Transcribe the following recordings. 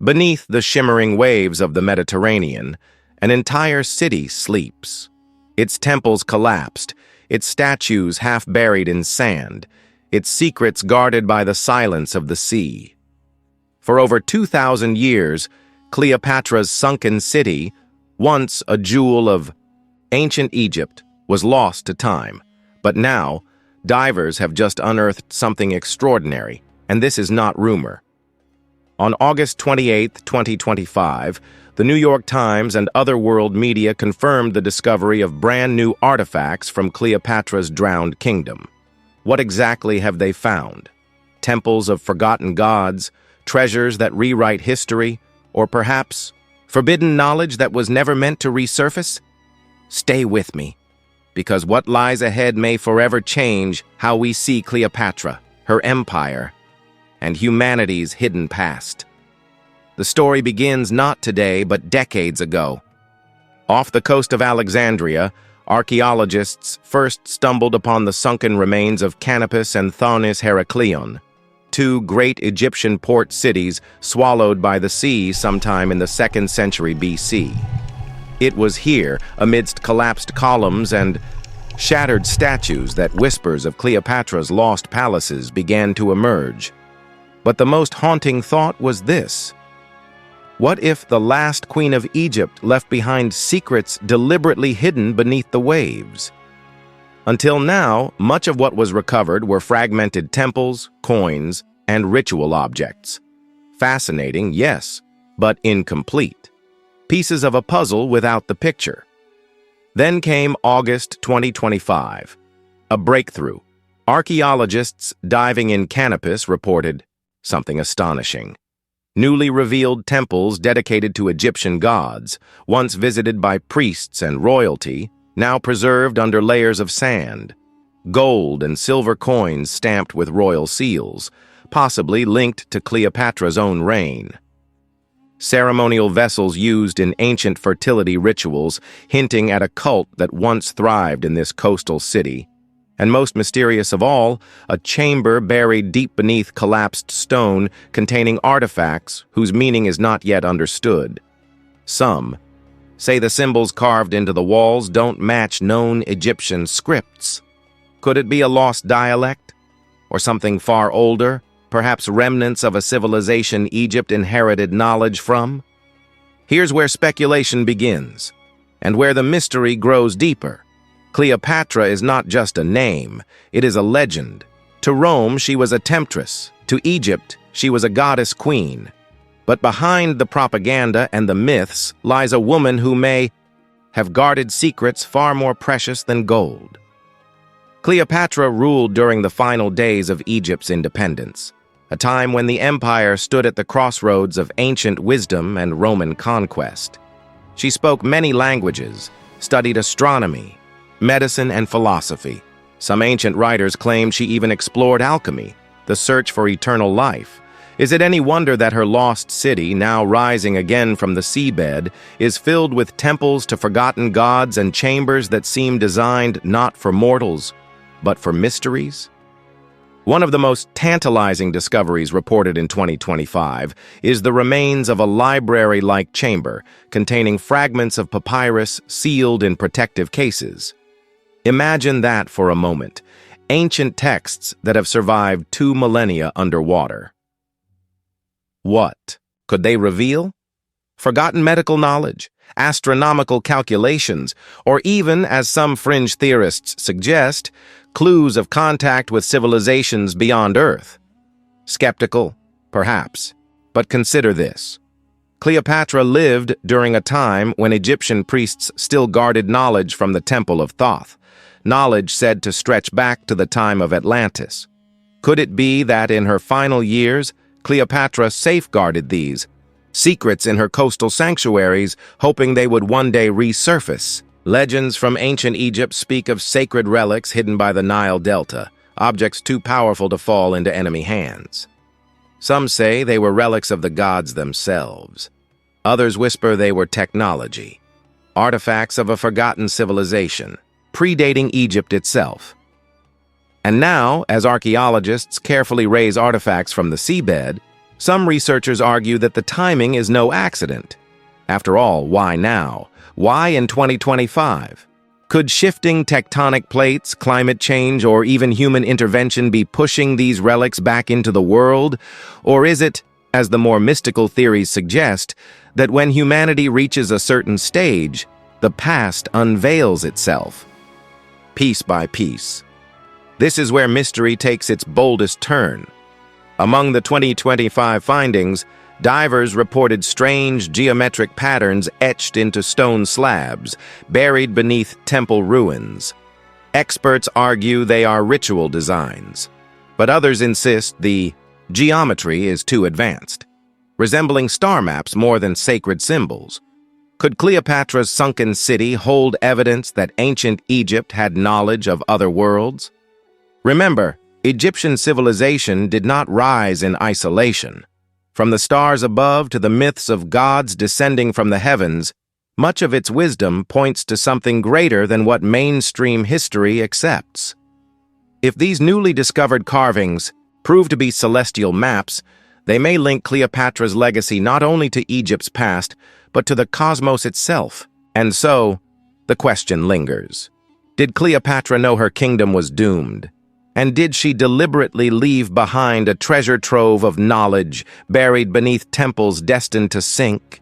Beneath the shimmering waves of the Mediterranean, an entire city sleeps. Its temples collapsed, its statues half buried in sand, its secrets guarded by the silence of the sea. For over 2,000 years, Cleopatra's sunken city, once a jewel of ancient Egypt, was lost to time. But now, divers have just unearthed something extraordinary, and this is not rumor. On August 28, 2025, the New York Times and other world media confirmed the discovery of brand-new artifacts from Cleopatra's drowned kingdom. What exactly have they found? Temples of forgotten gods, treasures that rewrite history, or perhaps forbidden knowledge that was never meant to resurface? Stay with me, because what lies ahead may forever change how we see Cleopatra, her empire, and humanity's hidden past. The story begins not today, but decades ago. Off the coast of Alexandria, archaeologists first stumbled upon the sunken remains of Canopus and Thonis Heracleion, two great Egyptian port cities swallowed by the sea sometime in the 2nd century BC. It was here, amidst collapsed columns and shattered statues, that whispers of Cleopatra's lost palaces began to emerge. But the most haunting thought was this: what if the last queen of Egypt left behind secrets deliberately hidden beneath the waves? Until now, much of what was recovered were fragmented temples, coins, and ritual objects. Fascinating, yes, but incomplete. Pieces of a puzzle without the picture. Then came August 2025. A breakthrough. Archaeologists diving in Canopus reported something astonishing. Newly revealed temples dedicated to Egyptian gods, once visited by priests and royalty, now preserved under layers of sand. Gold and silver coins stamped with royal seals, possibly linked to Cleopatra's own reign. Ceremonial vessels used in ancient fertility rituals, hinting at a cult that once thrived in this coastal city. And most mysterious of all, a chamber buried deep beneath collapsed stone containing artifacts whose meaning is not yet understood. Some say the symbols carved into the walls don't match known Egyptian scripts. Could it be a lost dialect? Or something far older, perhaps remnants of a civilization Egypt inherited knowledge from? Here's where speculation begins, and where the mystery grows deeper. Cleopatra is not just a name, it is a legend. To Rome, she was a temptress. To Egypt, she was a goddess queen. But behind the propaganda and the myths lies a woman who may have guarded secrets far more precious than gold. Cleopatra ruled during the final days of Egypt's independence, a time when the empire stood at the crossroads of ancient wisdom and Roman conquest. She spoke many languages, studied astronomy, medicine, and philosophy. Some ancient writers claim she even explored alchemy, the search for eternal life. Is it any wonder that her lost city, now rising again from the seabed, is filled with temples to forgotten gods and chambers that seem designed not for mortals, but for mysteries? One of the most tantalizing discoveries reported in 2025 is the remains of a library-like chamber containing fragments of papyrus sealed in protective cases. Imagine that for a moment. Ancient texts that have survived 2 millennia underwater. What could they reveal? Forgotten medical knowledge, astronomical calculations, or even, as some fringe theorists suggest, clues of contact with civilizations beyond Earth. Skeptical? Perhaps. But consider this. Cleopatra lived during a time when Egyptian priests still guarded knowledge from the Temple of Thoth, knowledge said to stretch back to the time of Atlantis. Could it be that in her final years, Cleopatra safeguarded these secrets in her coastal sanctuaries, hoping they would one day resurface? Legends from ancient Egypt speak of sacred relics hidden by the Nile Delta, objects too powerful to fall into enemy hands. Some say they were relics of the gods themselves. Others whisper they were technology, artifacts of a forgotten civilization, predating Egypt itself. And now, as archaeologists carefully raise artifacts from the seabed, Some researchers argue that the timing is no accident. After all, why now? Why in 2025? Could shifting tectonic plates, climate change, or even human intervention be pushing these relics back into the world? Or is it, as the more mystical theories suggest, that when humanity reaches a certain stage, the past unveils itself, piece by piece? This is where mystery takes its boldest turn. Among the 2025 findings, divers reported strange geometric patterns etched into stone slabs, buried beneath temple ruins. Experts argue they are ritual designs, but others insist the geometry is too advanced, resembling star maps more than sacred symbols. Could Cleopatra's sunken city hold evidence that ancient Egypt had knowledge of other worlds? Remember, Egyptian civilization did not rise in isolation. From the stars above to the myths of gods descending from the heavens, much of its wisdom points to something greater than what mainstream history accepts. If these newly discovered carvings prove to be celestial maps, they may link Cleopatra's legacy not only to Egypt's past, but to the cosmos itself. And so, the question lingers. Did Cleopatra know her kingdom was doomed? And did she deliberately leave behind a treasure trove of knowledge buried beneath temples destined to sink?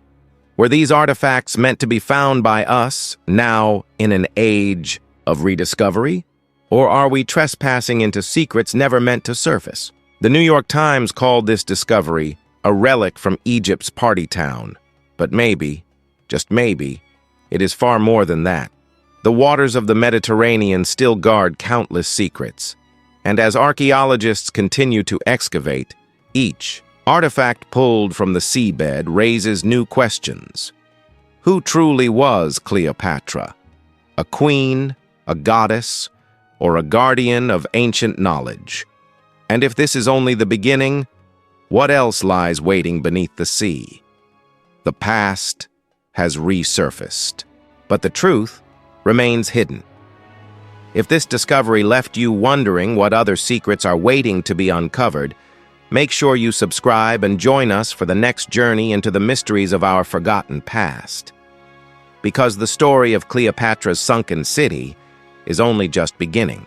Were these artifacts meant to be found by us, now in an age of rediscovery? Or are we trespassing into secrets never meant to surface? The New York Times called this discovery a relic from Egypt's party town. But maybe, just maybe, it is far more than that. The waters of the Mediterranean still guard countless secrets. And as archaeologists continue to excavate, each artifact pulled from the seabed raises new questions. Who truly was Cleopatra? A queen, a goddess, or a guardian of ancient knowledge? And if this is only the beginning, what else lies waiting beneath the sea? The past has resurfaced, but the truth remains hidden. If this discovery left you wondering what other secrets are waiting to be uncovered, make sure you subscribe and join us for the next journey into the mysteries of our forgotten past. Because the story of Cleopatra's sunken city is only just beginning.